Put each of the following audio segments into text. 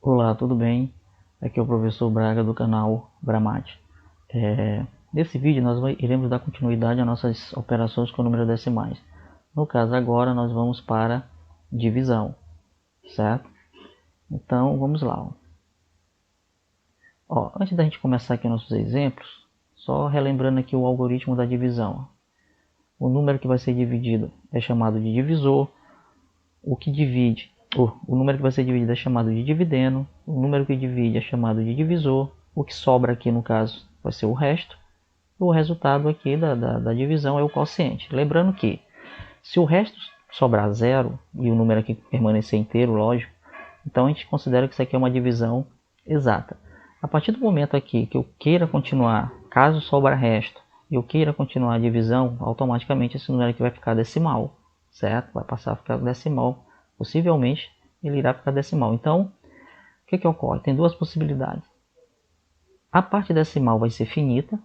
Olá, tudo bem? Aqui é o professor Braga do canal Bramate. Nesse vídeo nós iremos dar continuidade às nossas operações com números decimais. No caso agora nós vamos para divisão, certo? Então vamos lá. Antes da gente começar aqui nossos exemplos, só relembrando aqui o algoritmo da divisão. O número que vai ser dividido é chamado de divisor. O número que vai ser dividido é chamado de dividendo. O número que divide é chamado de divisor. O que sobra aqui no caso vai ser o resto. O resultado aqui da divisão é o quociente. Lembrando que se o resto sobrar zero e o número aqui permanecer inteiro, lógico, então a gente considera que isso aqui é uma divisão exata. A partir do momento aqui que eu queira continuar, caso sobra resto, e eu queira continuar a divisão, automaticamente esse número aqui vai ficar decimal, certo? Vai passar a ficar decimal. Possivelmente ele irá ficar decimal. Então, o que ocorre? Tem duas possibilidades. A parte decimal vai ser finita,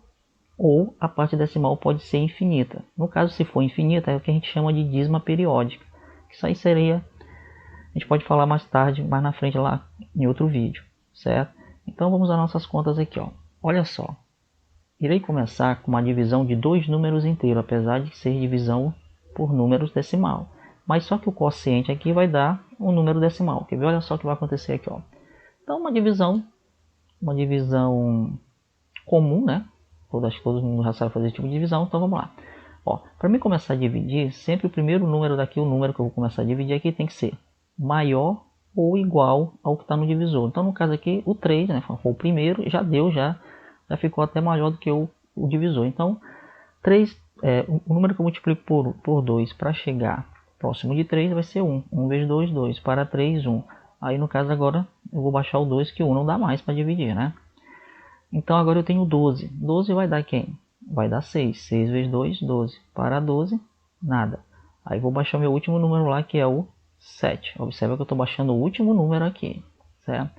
ou a parte decimal pode ser infinita. No caso, se for infinita, é o que a gente chama de dízima periódica. Isso aí seria, a gente pode falar mais tarde, mais na frente lá em outro vídeo, certo? Então vamos às nossas contas aqui, ó. Olha só, irei começar com uma divisão de dois números inteiros, apesar de ser divisão por números decimal. Mas só que o quociente aqui vai dar um número decimal. Quer ver? Olha só o que vai acontecer aqui, ó. Então uma divisão comum, né? Todo mundo já sabe fazer esse tipo de divisão, então vamos lá. Para mim começar a dividir, sempre o primeiro número daqui, o número que eu vou começar a dividir aqui tem que ser maior ou igual ao que está no divisor. Então no caso aqui o 3, né? Foi o primeiro, já deu, já ficou até maior do que o divisor. Então 3, o número que eu multiplico por 2 para chegar próximo de 3 vai ser 1. 1 vezes 2, 2. Para 3, 1. Aí no caso agora eu vou baixar o 2, que o 1 não dá mais para dividir, né? Então agora eu tenho 12. 12 vai dar quem? Vai dar 6. 6 vezes 2, 12. Para 12, nada. Aí vou baixar meu último número lá, que é o 7. Observa que eu estou baixando o último número aqui, certo?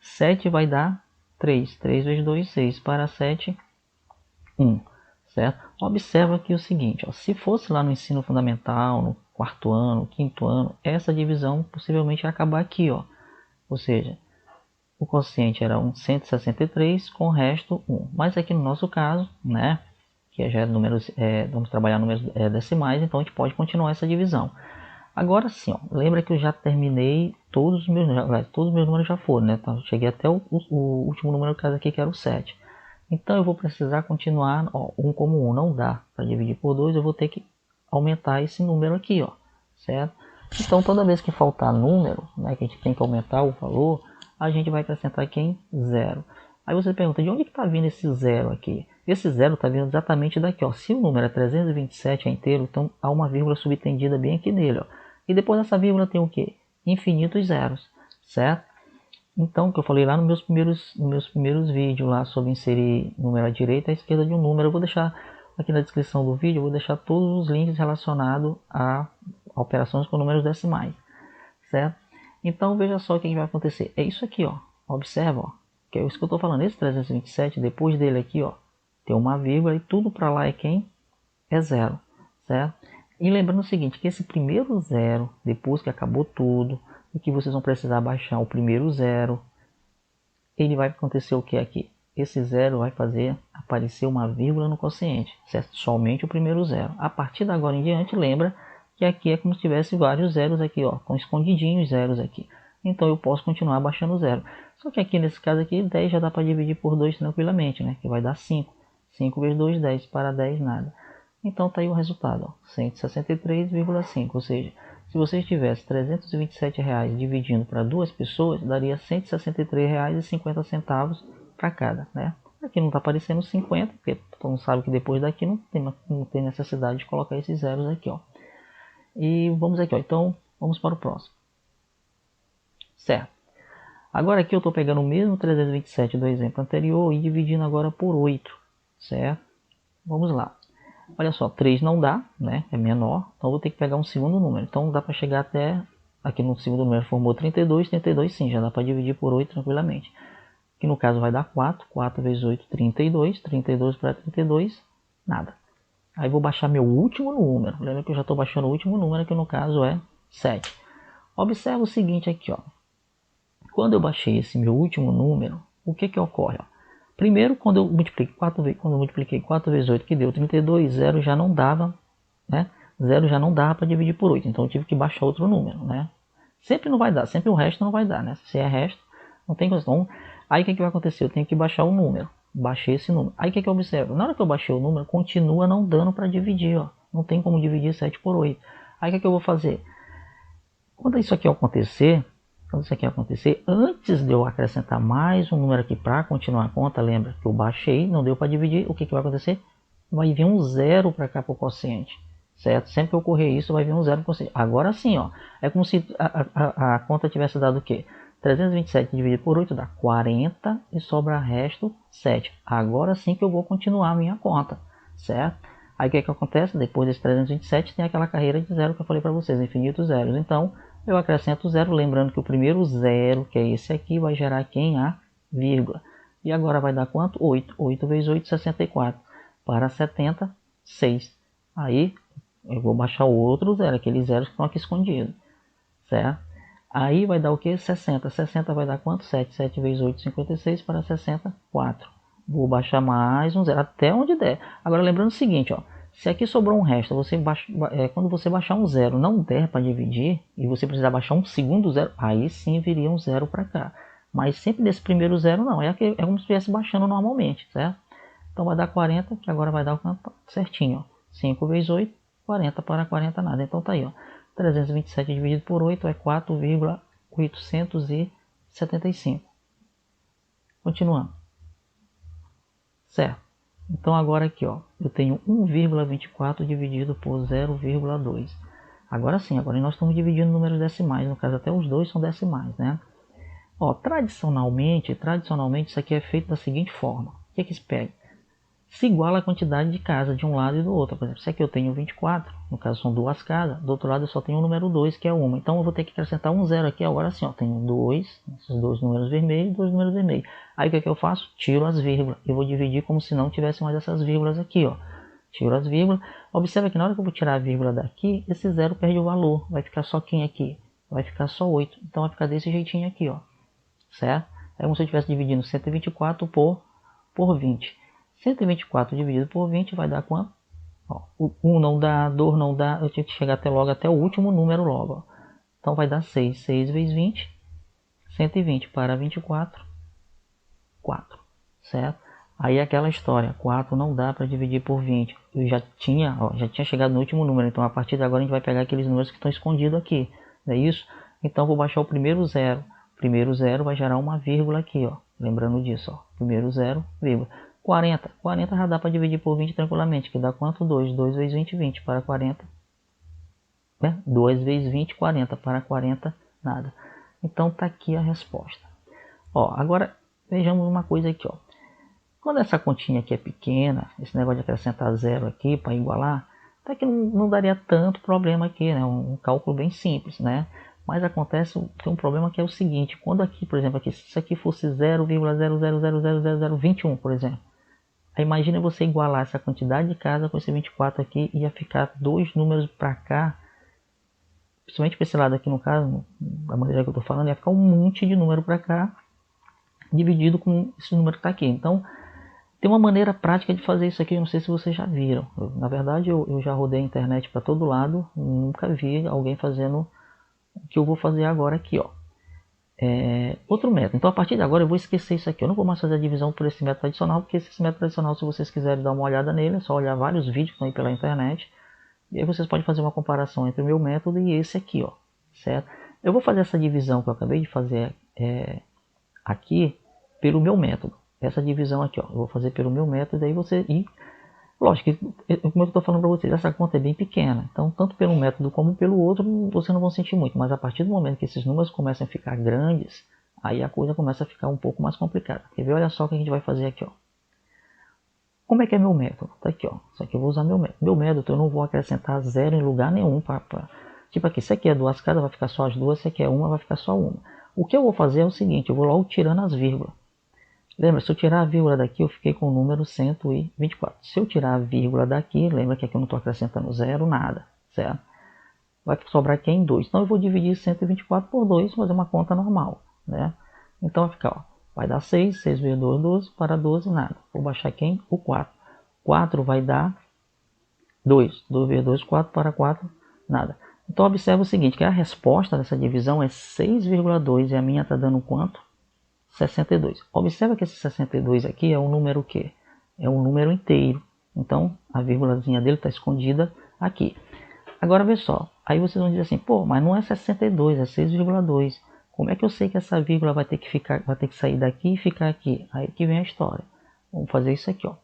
7 vai dar 3. 3 vezes 2, 6. Para 7, 1. Certo? Observa aqui o seguinte, ó, se fosse lá no ensino fundamental, no quarto ano, quinto ano, essa divisão possivelmente ia acabar aqui, ó. Ou seja, o quociente era 163 com o resto 1. Mas aqui no nosso caso, né, que já é números, vamos trabalhar números decimais, então a gente pode continuar essa divisão. Agora sim, ó, lembra que eu já terminei todos os meus números já foram, né? Então, eu cheguei até o último número caso aqui, que era o 7. Então eu vou precisar continuar, 1 como 1 não dá para dividir por 2, eu vou ter que aumentar esse número aqui, ó, certo? Então toda vez que faltar número, né, que a gente tem que aumentar o valor, a gente vai acrescentar aqui em 0. Aí você pergunta, de onde que está vindo esse 0 aqui? Esse 0 está vindo exatamente daqui, ó. Se o número é 327, é inteiro, então há uma vírgula subtendida bem aqui nele, ó. E depois dessa vírgula tem o quê? Infinitos zeros, certo? Então, que eu falei lá nos meus primeiros vídeos lá sobre inserir número à direita e à esquerda de um número, eu vou deixar aqui na descrição do vídeo, eu vou deixar todos os links relacionados a operações com números decimais, certo? Então veja só o que vai acontecer. É isso aqui, ó. Observa, ó, que é isso que eu estou falando. Esse 327, depois dele aqui, ó, tem uma vírgula e tudo para lá é quem? É 0, certo? E lembrando o seguinte, que esse primeiro 0, depois que acabou tudo, e que vocês vão precisar baixar o primeiro 0, ele vai acontecer o que aqui? Esse 0 vai fazer aparecer uma vírgula no quociente, certo? Somente o primeiro 0. A partir de agora em diante, lembra que aqui é como se tivesse vários zeros aqui, ó, com escondidinhos zeros aqui. Então eu posso continuar baixando o 0. Só que aqui nesse caso aqui, 10 já dá para dividir por 2 tranquilamente, né? Que vai dar 5. 5 vezes 2, 10. Para 10, nada. Então tá aí o resultado, ó, 163,5. Ou seja, se você tivesse R$ 327 dividindo para duas pessoas, daria R$ 163,50 para cada, né? Aqui não está aparecendo 50, porque todo mundo sabe que depois daqui não tem necessidade de colocar esses zeros aqui, ó. E vamos aqui, ó. Então vamos para o próximo, certo? Agora aqui eu estou pegando o mesmo 327 do exemplo anterior e dividindo agora por 8, certo? Vamos lá. Olha só, 3 não dá, né? É menor, então eu vou ter que pegar um segundo número. Então dá para chegar até, aqui no segundo número formou 32, 32 sim, já dá para dividir por 8 tranquilamente. Que no caso vai dar 4, 4 vezes 8, 32, 32 para 32, nada. Aí vou baixar meu último número. Lembra que eu já estou baixando o último número, que no caso é 7. Observa o seguinte aqui, ó. Quando eu baixei esse meu último número, o que ocorre? Ó? Primeiro, quando eu multipliquei 4 vezes 8, que deu 32, 0 já não dava, né? 0 já não dava para dividir por 8, então eu tive que baixar outro número, né? Sempre não vai dar, sempre o resto não vai dar, né? Se é resto, não tem questão. Aí o que vai acontecer? Eu tenho que baixar o número. Baixei esse número. Aí o que eu observo? Na hora que eu baixei o número, continua não dando para dividir, ó. Não tem como dividir 7 por 8. Aí o que eu vou fazer? Quando isso aqui acontecer, antes de eu acrescentar mais um número aqui para continuar a conta, lembra que eu baixei, não deu para dividir, o que vai acontecer? Vai vir um zero para cá para o quociente, certo? Sempre que ocorrer isso, vai vir um zero para o quociente. Agora sim, ó, é como se a conta tivesse dado o quê? 327 dividido por 8 dá 40 e sobra resto 7. Agora sim que eu vou continuar a minha conta, certo? Aí o que acontece? Depois desse 327 tem aquela carreira de zero que eu falei para vocês, infinitos zeros. Então, eu acrescento zero, lembrando que o primeiro zero, que é esse aqui, vai gerar aqui em a vírgula. E agora vai dar quanto? 8. 8 vezes 8, 64. Para 70, 6. Aí, eu vou baixar o outro zero, aqueles zeros que estão aqui escondidos, certo? Aí vai dar o que? 60. 60 vai dar quanto? 7. 7 vezes 8, 56 para 64. Vou baixar mais um zero, até onde der. Agora lembrando o seguinte, ó. Se aqui sobrou um resto, quando você baixar um zero não der para dividir, e você precisar baixar um segundo zero, aí sim viria um zero para cá. Mas sempre desse primeiro zero não, é como se estivesse baixando normalmente, certo? Então vai dar 40, que agora vai dar o quanto? Certinho, ó. 5 vezes 8, 40 para 40 nada. Então tá aí, ó. 327 dividido por 8 é 4,875. Continuando. Certo. Então agora aqui, ó, eu tenho 1,24 dividido por 0,2. Agora sim, agora nós estamos dividindo números decimais, no caso até os dois são decimais, né? Ó, tradicionalmente isso aqui é feito da seguinte forma. O que se pega? Se iguala a quantidade de casas de um lado e do outro. Por exemplo, se aqui eu tenho 24, no caso são duas casas, do outro lado eu só tenho o número 2, que é uma. Então eu vou ter que acrescentar um zero aqui, agora sim, ó, tenho 2, esses dois números vermelhos e dois números vermelhos. Aí o que eu faço? Tiro as vírgulas. Eu vou dividir como se não tivesse mais essas vírgulas aqui, ó. Tiro as vírgulas. Observa que na hora que eu vou tirar a vírgula daqui, esse zero perde o valor. Vai ficar só quem aqui? Vai ficar só 8. Então vai ficar desse jeitinho aqui, ó. Certo? É como se eu estivesse dividindo 124 por 20. 124 dividido por 20 vai dar quanto? Ó, o 1 não dá, 2 não dá, eu tinha que chegar até o último número logo. Ó. Então vai dar 6. 6 vezes 20, 120 para 24, 4. Certo? Aí aquela história, 4 não dá para dividir por 20. Eu já tinha chegado no último número, então a partir de agora a gente vai pegar aqueles números que estão escondidos aqui. Não é isso? Então vou baixar o primeiro zero. O primeiro zero vai gerar uma vírgula aqui, ó. Lembrando disso, ó. Primeiro zero, vírgula. 40 já dá para dividir por 20 tranquilamente, que dá quanto? 2. 2 vezes 20, 20 para 40. Né? 2 vezes 20, 40 para 40, nada. Então tá aqui a resposta. Ó, agora vejamos uma coisa aqui, ó. Quando essa continha aqui é pequena, esse negócio de acrescentar zero aqui para igualar, até que não daria tanto problema aqui, né? Um cálculo bem simples, né? Mas acontece, tem um problema que é o seguinte, quando aqui, por exemplo, aqui, se isso aqui fosse 0,0000021, por exemplo, aí imagina você igualar essa quantidade de casa com esse 24 aqui, ia ficar dois números para cá, principalmente para esse lado aqui no caso, da maneira que eu estou falando, ia ficar um monte de número para cá, dividido com esse número que está aqui. Então, tem uma maneira prática de fazer isso aqui, eu não sei se vocês já viram. Na verdade, eu já rodei a internet para todo lado, nunca vi alguém fazendo o que eu vou fazer agora aqui, ó. Outro método. Então a partir de agora eu vou esquecer isso aqui. Eu não vou mais fazer a divisão por esse método tradicional, porque esse método tradicional, se vocês quiserem dar uma olhada nele, é só olhar vários vídeos que estão aí pela internet. E aí vocês podem fazer uma comparação entre o meu método e esse aqui, ó. Certo? Eu vou fazer essa divisão que eu acabei de fazer aqui pelo meu método. Essa divisão aqui, ó. Eu vou fazer pelo meu método, aí você... Lógico, como eu estou falando para vocês, essa conta é bem pequena. Então, tanto pelo método como pelo outro, vocês não vão sentir muito. Mas a partir do momento que esses números começam a ficar grandes, aí a coisa começa a ficar um pouco mais complicada. Quer ver? Olha só o que a gente vai fazer aqui, ó. Como é que é meu método? Tá aqui, ó. Isso aqui eu vou usar meu método. Meu método eu não vou acrescentar zero em lugar nenhum. Tipo aqui, se aqui é duas casas, vai ficar só as duas. Se aqui é uma, vai ficar só uma. O que eu vou fazer é o seguinte, eu vou logo tirando as vírgulas. Lembra, se eu tirar a vírgula daqui, eu fiquei com o número 124. Se eu tirar a vírgula daqui, lembra que aqui eu não estou acrescentando zero, nada, certo? Vai sobrar aqui em 2. Então eu vou dividir 124 por 2, fazer uma conta normal, né? Então vai ficar, ó, vai dar 6, 6 vezes 2, 12, para 12, nada. Vou baixar aqui em o 4. 4 vai dar 2, 2 vezes 2, 4, para 4, nada. Então observa o seguinte, que a resposta dessa divisão é 6,2 e a minha está dando quanto? 62. Observa que esse 62 aqui é um número o quê? É um número inteiro. Então a vírgulazinha dele está escondida aqui. Agora vê só, aí vocês vão dizer assim, pô, mas não é 62, é 6,2. Como é que eu sei que essa vírgula vai ter que sair daqui e ficar aqui? Aí que vem a história. Vamos fazer isso aqui, ó.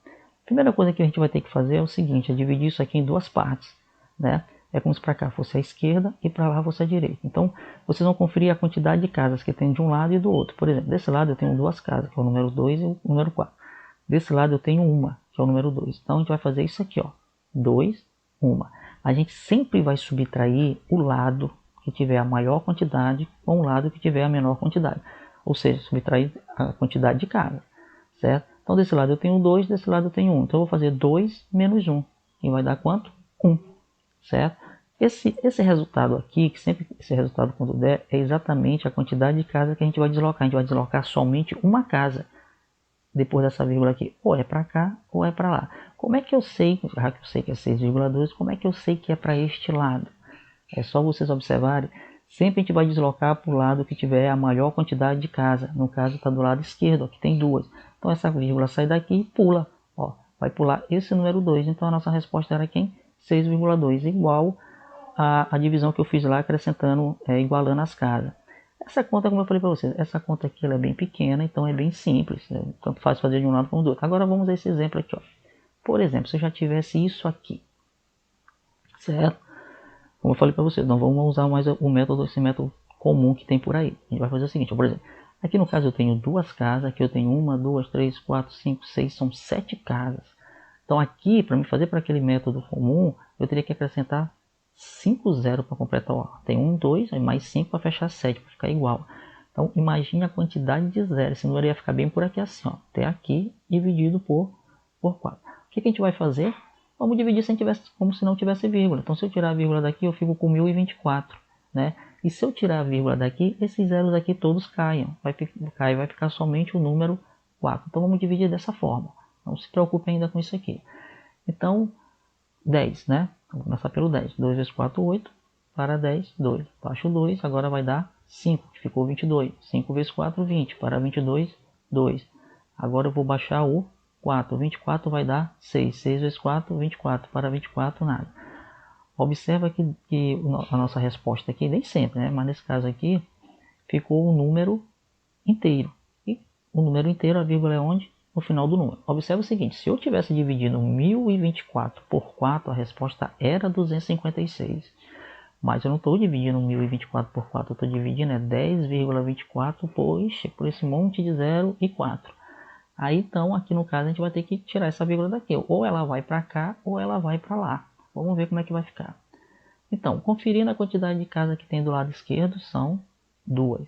Primeira coisa que a gente vai ter que fazer é o seguinte, é dividir isso aqui em duas partes, né? É como se para cá fosse a esquerda e para lá fosse a direita. Então, vocês vão conferir a quantidade de casas que tem de um lado e do outro. Por exemplo, desse lado eu tenho duas casas, que é o número 2 e o número 4. Desse lado eu tenho uma, que é o número 2. Então, a gente vai fazer isso aqui, ó. 2, 1. A gente sempre vai subtrair o lado que tiver a maior quantidade com o lado que tiver a menor quantidade. Ou seja, subtrair a quantidade de casas, certo? Então, desse lado eu tenho 2, desse lado eu tenho 1. Então, eu vou fazer 2 menos 1. E vai dar quanto? 1. Certo? Esse resultado aqui, que sempre esse resultado quando der, é exatamente a quantidade de casa que a gente vai deslocar. A gente vai deslocar somente uma casa depois dessa vírgula aqui. Ou é para cá ou é para lá. Como é que eu sei, já que eu sei que é 6,2, como é que eu sei que é para este lado? É só vocês observarem. Sempre a gente vai deslocar para o lado que tiver a maior quantidade de casa. No caso está do lado esquerdo, aqui tem duas. Então essa vírgula sai daqui e pula. Ó, vai pular esse número 2. Então a nossa resposta era quem? 6,2, igual a divisão que eu fiz lá, acrescentando, igualando as casas. Essa conta, como eu falei para vocês, essa conta aqui ela é bem pequena, então é bem simples. Tanto faz fazer de um lado como do outro. Agora vamos a esse exemplo aqui. Ó. Por exemplo, se eu já tivesse isso aqui, certo? Como eu falei para vocês, não vamos usar mais esse método comum que tem por aí. A gente vai fazer o seguinte, ó, por exemplo, aqui no caso eu tenho duas casas, aqui eu tenho 1, 2, 3, 4, 5, 6, são 7 casas. Então aqui, para me fazer para aquele método comum, eu teria que acrescentar 5 zeros para completar o A. Tem 1, 2, aí mais 5 para fechar 7, para ficar igual. Então imagine a quantidade de zeros. Esse número ia ficar bem por aqui assim, ó, até aqui dividido por 4. O que a gente vai fazer? Vamos dividir como se não tivesse vírgula. Então se eu tirar a vírgula daqui, eu fico com 1024. Né? E se eu tirar a vírgula daqui, esses zeros aqui todos caiam. Vai ficar somente o número 4. Então vamos dividir dessa forma. Não se preocupe ainda com isso aqui. Então, 10, né? Vou começar pelo 10. 2 vezes 4, 8. Para 10, 2. Baixo 2, agora vai dar 5, que ficou 22. 5 vezes 4, 20. Para 22, 2. Agora eu vou baixar o 4. 24 vai dar 6. 6 vezes 4, 24. Para 24, nada. Observa que a nossa resposta aqui, nem sempre, né? Mas nesse caso aqui, ficou o número inteiro. E o número inteiro, a vírgula é onde? No final do número. Observe o seguinte, se eu tivesse dividido 1024 por 4, a resposta era 256. Mas eu não estou dividindo 1024 por 4, eu estou dividindo 10,24 por esse monte de 0 e 4. Aí então, aqui no caso, a gente vai ter que tirar essa vírgula daqui. Ou ela vai para cá, ou ela vai para lá. Vamos ver como é que vai ficar. Então, conferindo a quantidade de casas que tem do lado esquerdo, são 2.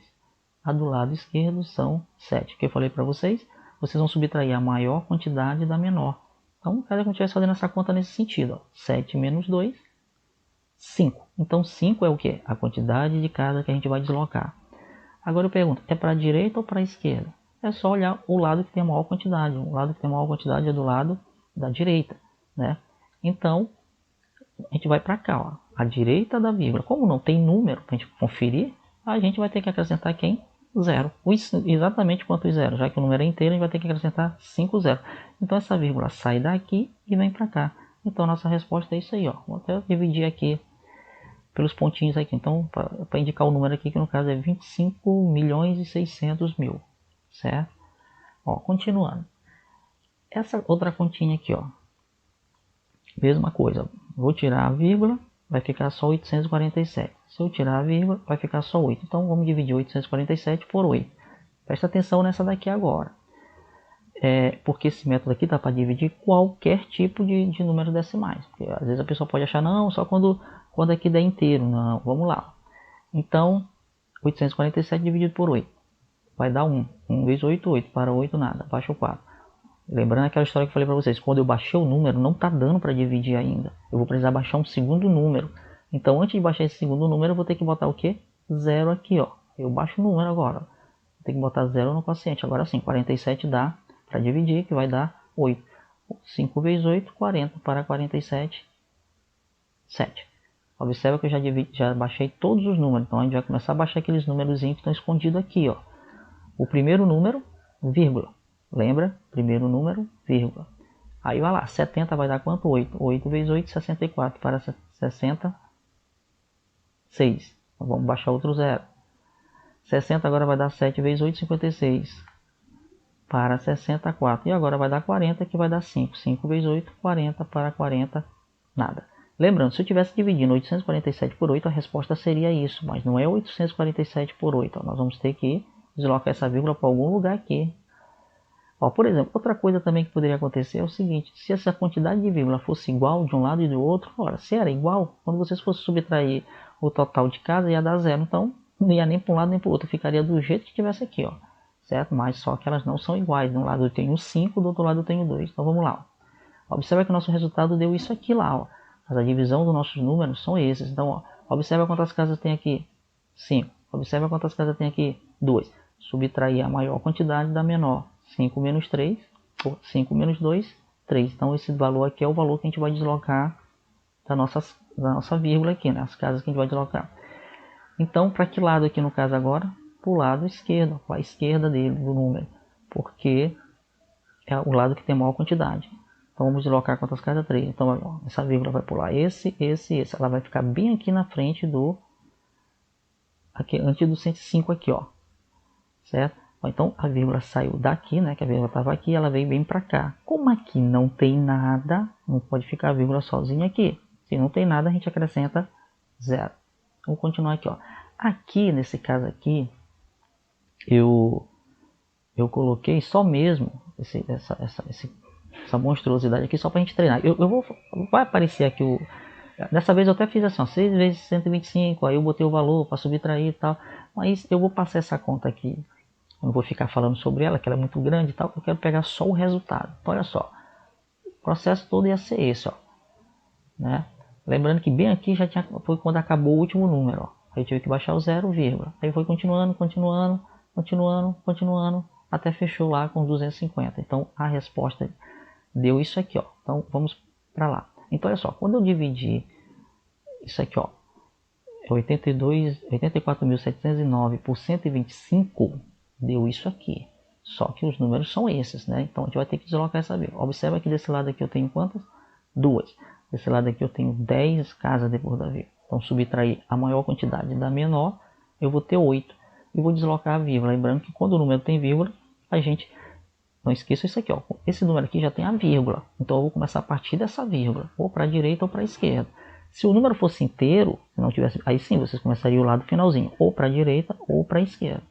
A do lado esquerdo são 7. O que eu falei para vocês? Vocês vão subtrair a maior quantidade da menor. Então, caso a gente estivesse fazendo essa conta nesse sentido. Ó, 7 menos 2, 5. Então, 5 é o quê? A quantidade de casa que a gente vai deslocar. Agora eu pergunto, é para a direita ou para a esquerda? É só olhar o lado que tem a maior quantidade. O lado que tem a maior quantidade é do lado da direita, né? Então, a gente vai para cá, ó, a direita da vírgula. Como não tem número para a gente conferir, a gente vai ter que acrescentar quem? 0. Exatamente quantos zeros? Já que o número é inteiro, a gente vai ter que acrescentar 5 zeros. Então essa vírgula sai daqui e vem para cá. Então nossa resposta é isso aí, ó. Vou até dividir aqui pelos pontinhos aqui. Então, para indicar o número aqui, que no caso é 25.600.000, certo? Ó, continuando. Essa outra continha aqui, ó. Mesma coisa. Vou tirar a vírgula, vai ficar só 847. Se eu tirar a vírgula, vai ficar só 8. Então, vamos dividir 847 por 8. Presta atenção nessa daqui agora. Porque esse método aqui dá para dividir qualquer tipo de número decimais. Porque às vezes a pessoa pode achar, não, só quando aqui der inteiro. Não, vamos lá. Então, 847 dividido por 8. vai dar 1. 1 vezes 8, 8. Para 8, nada. Baixa o 4. Lembrando aquela história que eu falei para vocês. Quando eu baixei o número, não está dando para dividir ainda. Eu vou precisar baixar um segundo número. Então, antes de baixar esse segundo número, eu vou ter que botar o quê? 0 aqui, ó. Eu baixo o número agora. Vou ter que botar 0 no quociente. Agora sim, 47 dá para dividir, que vai dar 8. 5 vezes 8, 40. Para 47, 7. Observa que eu já baixei todos os números. Então, a gente vai começar a baixar aqueles números que estão escondidos aqui, ó. O primeiro número, vírgula. Lembra? Primeiro número, vírgula. Aí vai lá, 70 vai dar quanto? 8. 8 vezes 8, 64. Para 66. Então, vamos baixar outro 0. 60 agora vai dar 7 vezes 8, 56. Para 64. E agora vai dar 40, que vai dar 5. 5 vezes 8, 40. Para 40, nada. Lembrando, se eu tivesse dividindo 847 por 8, a resposta seria isso. Mas não é 847 por 8. Nós vamos ter que deslocar essa vírgula para algum lugar aqui. Ó, por exemplo, outra coisa também que poderia acontecer é o seguinte. Se essa quantidade de vírgula fosse igual de um lado e do outro, ora, se era igual, quando vocês fossem subtrair o total de cada ia dar 0. Então, não ia nem para um lado nem para o outro. Ficaria do jeito que tivesse aqui, ó. Certo? Mas só que elas não são iguais. De um lado eu tenho 5, do outro lado eu tenho 2. Então, vamos lá. Ó. Observa que o nosso resultado deu isso aqui lá, ó. Mas a divisão dos nossos números são esses. Então, ó, observa quantas casas tem aqui. 5. Observa quantas casas tem aqui. 2. Subtrair a maior quantidade da menor. 5 menos 3. 5 menos 2, 3. Então, esse valor aqui é o valor que a gente vai deslocar da nossa vírgula aqui, né? As casas que a gente vai deslocar. Então, para que lado aqui no caso agora? Para o lado esquerdo. Para a esquerda dele, do número. Porque é o lado que tem maior quantidade. Então, vamos deslocar quantas casas? 3. Então, ó, essa vírgula vai pular esse. Ela vai ficar bem aqui na frente do... Aqui, antes do 105 aqui, ó. Certo? Então, a vírgula saiu daqui, né? Que a vírgula estava aqui, ela veio bem para cá. Como aqui não tem nada, não pode ficar a vírgula sozinha aqui. Se não tem nada, a gente acrescenta 0. Vamos continuar aqui, ó. Aqui, nesse caso aqui, eu coloquei só mesmo essa monstruosidade aqui só para a gente treinar. Vai aparecer aqui o... Dessa vez eu até fiz assim, ó, 6 vezes 125, aí eu botei o valor para subtrair e tal. Mas eu vou passar essa conta aqui. Eu não vou ficar falando sobre ela, que ela é muito grande e tal. Eu quero pegar só o resultado. Então, olha só. O processo todo ia ser esse, ó. Né? Lembrando que bem aqui foi quando acabou o último número, ó. Aí eu tive que baixar o 0, vírgula. Aí foi continuando, até fechou lá com 250. Então, a resposta deu isso aqui, ó. Então, vamos para lá. Então, olha só. Quando eu dividi isso aqui, ó. 84.709 por 125... deu isso aqui. Só que os números são esses, né? Então a gente vai ter que deslocar essa vírgula. Observa que desse lado aqui eu tenho quantas? 2. Desse lado aqui eu tenho 10 casas depois da vírgula. Então subtrair a maior quantidade da menor, eu vou ter 8. E vou deslocar a vírgula. Lembrando que quando o número tem vírgula, a gente... Não esqueça isso aqui, ó. Esse número aqui já tem a vírgula. Então eu vou começar a partir dessa vírgula. Ou para a direita ou para a esquerda. Se o número fosse inteiro, se não tivesse... Aí sim, vocês começariam o lado finalzinho. Ou para a direita ou para a esquerda.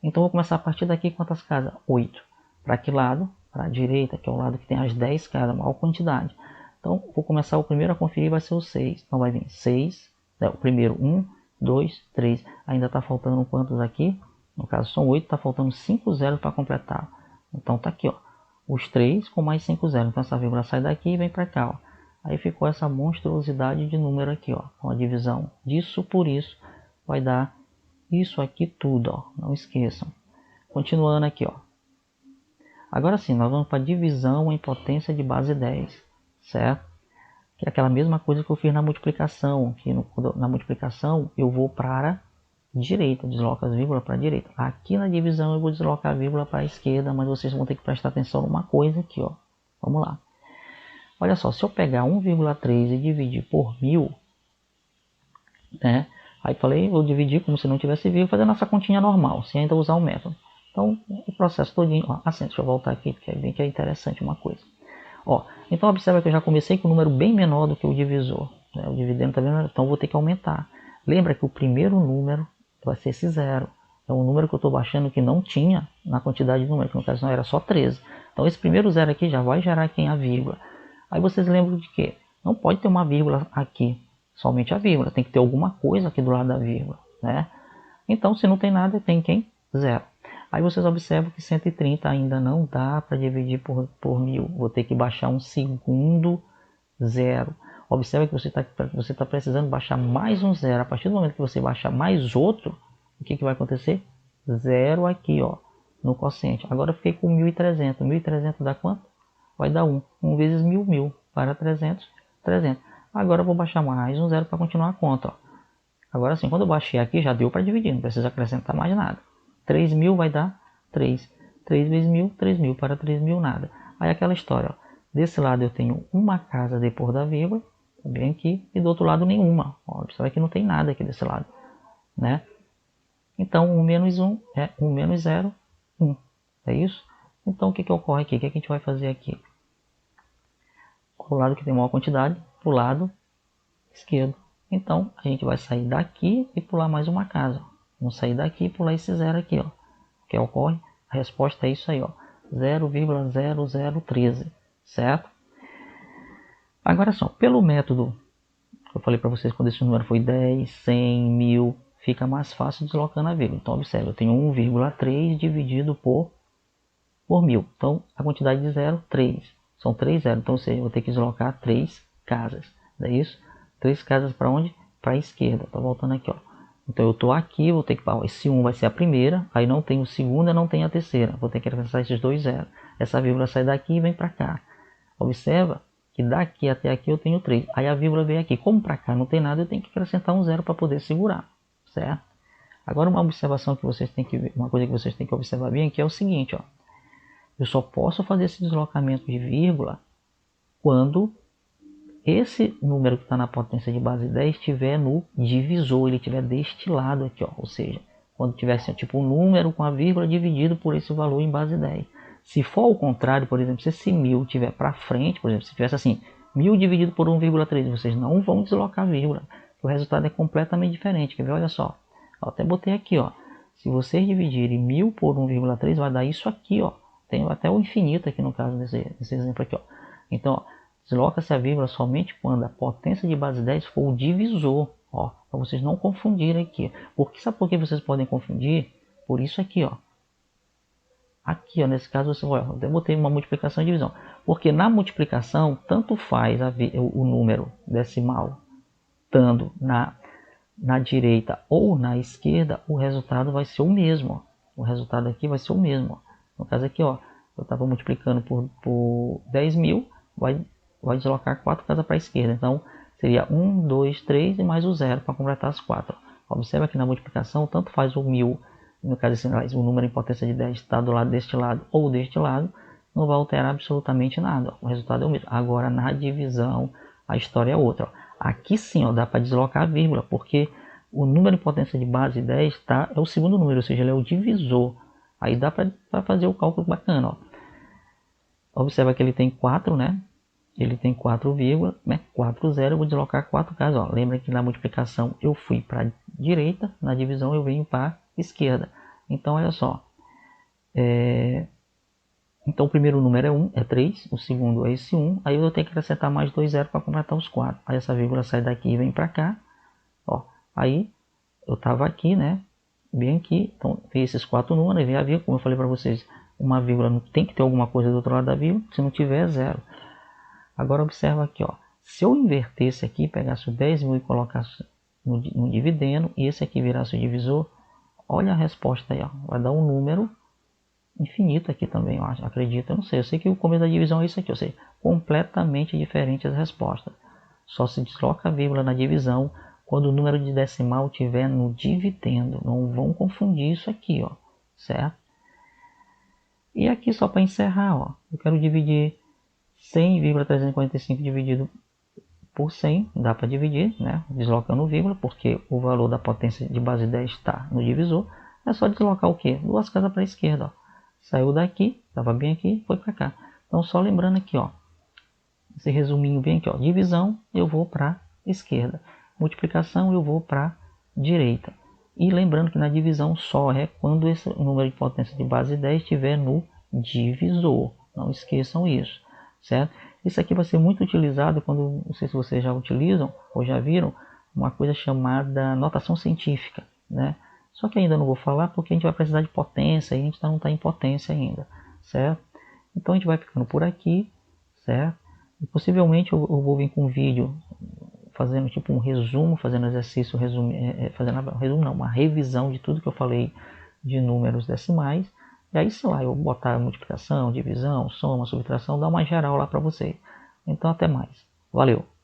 Então, vou começar a partir daqui, quantas casas? 8. Para que lado? Para a direita, que é o lado que tem as 10 casas, a maior quantidade. Então, vou começar o primeiro a conferir, vai ser o 6. Então, vai vir 6. O primeiro, 1, 2, 3. Ainda está faltando quantos aqui? No caso, são 8, está faltando 5 zeros para completar. Então, está aqui, ó. Os 3 com mais 5 zeros. Então, essa vírgula sai daqui e vem para cá, ó. Aí ficou essa monstruosidade de número aqui, ó. Então, a divisão disso por isso vai dar... isso aqui tudo, ó, não esqueçam. Continuando aqui, ó. Agora sim, nós vamos para divisão em potência de base 10, certo? Que é aquela mesma coisa que eu fiz na multiplicação. Que na multiplicação eu vou para a direita, desloco as vírgulas para a direita. Aqui na divisão eu vou deslocar a vírgula para a esquerda, mas vocês vão ter que prestar atenção numa coisa aqui, ó. Vamos lá. Olha só, se eu pegar 1,3 e dividir por 1000, né? Aí falei, vou dividir como se não tivesse vírgula, fazer nossa continha normal, sem ainda usar o método. Então, o processo todinho, ó, assim, deixa eu voltar aqui, porque é bem que é interessante uma coisa. Ó, então observa que eu já comecei com um número bem menor do que o divisor, né? O dividendo tá vendo? Então vou ter que aumentar. Lembra que o primeiro número vai ser esse 0. É um número que eu estou baixando que não tinha na quantidade de número, que no caso não era só 13. Então esse primeiro 0 aqui já vai gerar aqui a vírgula. Aí vocês lembram de quê? Não pode ter uma vírgula aqui. Somente a vírgula, tem que ter alguma coisa aqui do lado da vírgula, né? Então, se não tem nada, tem quem? 0. Aí vocês observam que 130 ainda não dá para dividir por 1000. Vou ter que baixar um segundo zero. Observe que você tá precisando baixar mais um zero. A partir do momento que você baixar mais outro, o que vai acontecer? Zero aqui, ó, no quociente. Agora eu fiquei com 1.300. 1.300 dá quanto? Vai dar 1. 1 vezes 1.000, 1.000. Para 300, 300. Agora eu vou baixar mais um zero para continuar a conta, ó. Agora sim, quando eu baixei aqui, já deu para dividir. Não precisa acrescentar mais nada. 3.000 vai dar 3. 3 vezes 1.000, 3.000. Para 3.000, nada. Aí aquela história, ó. Desse lado eu tenho uma casa depois da vírgula, bem aqui, e do outro lado nenhuma. Ó, observa que não tem nada aqui desse lado, né? Então, 1 menos 1 é 1 menos 0, 1. É isso? Então, o que ocorre aqui? O que a gente vai fazer aqui? O lado que tem maior quantidade, para o lado esquerdo. Então, a gente vai sair daqui e pular mais uma casa. Vamos sair daqui e pular esse zero aqui, ó. O que ocorre? A resposta é isso aí, ó. 0,0013, certo? Agora só, pelo método que eu falei para vocês quando esse número foi 10, 100, 1000, fica mais fácil deslocando a vírgula. Então, observe, eu tenho 1,3 dividido por 1000. Então, a quantidade de 0, 3. São 3 zeros. Então, ou seja, eu vou ter que deslocar 3 casas. Não é isso? 3 casas para onde? Para a esquerda. Estou voltando aqui, ó. Então, eu estou aqui, vou ter que... Esse 1 vai ser a primeira. Aí não tem o segunda, não tem a terceira. Vou ter que acrescentar esses 2 zeros. Essa vírgula sai daqui e vem para cá. Observa que daqui até aqui eu tenho 3. Aí a vírgula vem aqui. Como para cá não tem nada, eu tenho que acrescentar um zero para poder segurar. Certo? Agora uma observação que vocês têm que ver, uma coisa que vocês têm que observar bem aqui é o seguinte, ó. Eu só posso fazer esse deslocamento de vírgula quando esse número que está na potência de base 10 estiver no divisor, ele estiver deste lado aqui, ó. Ou seja, quando tiver assim, tipo um número com a vírgula dividido por esse valor em base 10. Se for o contrário, por exemplo, se esse 1000 estiver para frente, por exemplo, se tivesse assim, 1000 dividido por 1,3, vocês não vão deslocar a vírgula. O resultado é completamente diferente. Quer ver? Olha só. Eu até botei aqui, ó. Se vocês dividirem 1000 por 1,3, vai dar isso aqui, ó. Tem até o infinito aqui no caso desse exemplo aqui, ó. Então, ó, desloca-se a vírgula somente quando a potência de base 10 for o divisor, ó. Para vocês não confundirem aqui. Porque, sabe por que vocês podem confundir? Por isso aqui, ó. Aqui, ó, nesse caso, eu até botei uma multiplicação e divisão. Porque na multiplicação, tanto faz o número decimal estando na direita ou na esquerda, o resultado vai ser o mesmo. Ó. O resultado aqui vai ser o mesmo. Ó. No caso aqui, ó, eu estava multiplicando por 10.000, vai deslocar 4 casas para a esquerda. Então, seria 1, 2, 3 e mais o 0 para completar as 4. Observa que na multiplicação, tanto faz o 1000, no caso o número em potência de 10 está do lado deste lado ou deste lado, não vai alterar absolutamente nada. Ó. O resultado é o mesmo. Agora, na divisão, a história é outra. Ó. Aqui sim, ó, dá para deslocar a vírgula, porque o número em potência de base 10 é o segundo número, ou seja, ele é o divisor. Aí dá para fazer o cálculo bacana. Ó. Observa que ele tem 4, né? Ele tem 4 vírgula, né? 4 zero, eu vou deslocar 4 casas. Ó. Lembra que na multiplicação eu fui para a direita, na divisão eu venho para a esquerda. Então, olha só. Então, o primeiro número é 1, é 3. O segundo é esse 1. Aí eu tenho que acrescentar mais 2 zeros para completar os 4. Aí essa vírgula sai daqui e vem para cá. Ó. Aí eu estava aqui, né? Bem aqui. Então, tem esses 4 números. Aí vem a vírgula. Como eu falei para vocês, uma vírgula não tem que ter alguma coisa do outro lado da vírgula. Se não tiver, é 0. Agora, observa aqui, ó. Se eu invertesse aqui, pegasse o 10.000 e colocasse no dividendo, e esse aqui virasse o divisor, olha a resposta aí, ó. Vai dar um número infinito aqui também, eu acho. Acredito, eu não sei. Eu sei que o começo da divisão é isso aqui, ou seja, completamente diferente as respostas. Só se desloca a vírgula na divisão quando o número de decimal estiver no dividendo. Não vão confundir isso aqui, ó. Certo? E aqui, só para encerrar, ó. Eu quero dividir 100,345 dividido por 100. Dá para dividir, né? Deslocando vírgula, porque o valor da potência de base 10 está no divisor. É só deslocar o quê? 2 casas para a esquerda, ó. Saiu daqui, estava bem aqui, foi para cá. Então, só lembrando aqui, ó. Esse resuminho bem aqui, ó. Divisão, eu vou para a esquerda. Multiplicação, eu vou para a direita. E lembrando que na divisão só é quando esse número de potência de base 10 estiver no divisor. Não esqueçam isso, certo? Isso aqui vai ser muito utilizado quando, não sei se vocês já utilizam ou já viram, uma coisa chamada notação científica, né? Só que ainda não vou falar porque a gente vai precisar de potência e a gente não está em potência ainda, certo? Então a gente vai ficando por aqui, certo? E possivelmente eu vou vir com um vídeo fazendo tipo um resumo, fazendo exercício, uma revisão de tudo que eu falei de números decimais. E aí, sei lá, eu vou botar multiplicação, divisão, soma, subtração, dar uma geral lá para você. Então até mais. Valeu!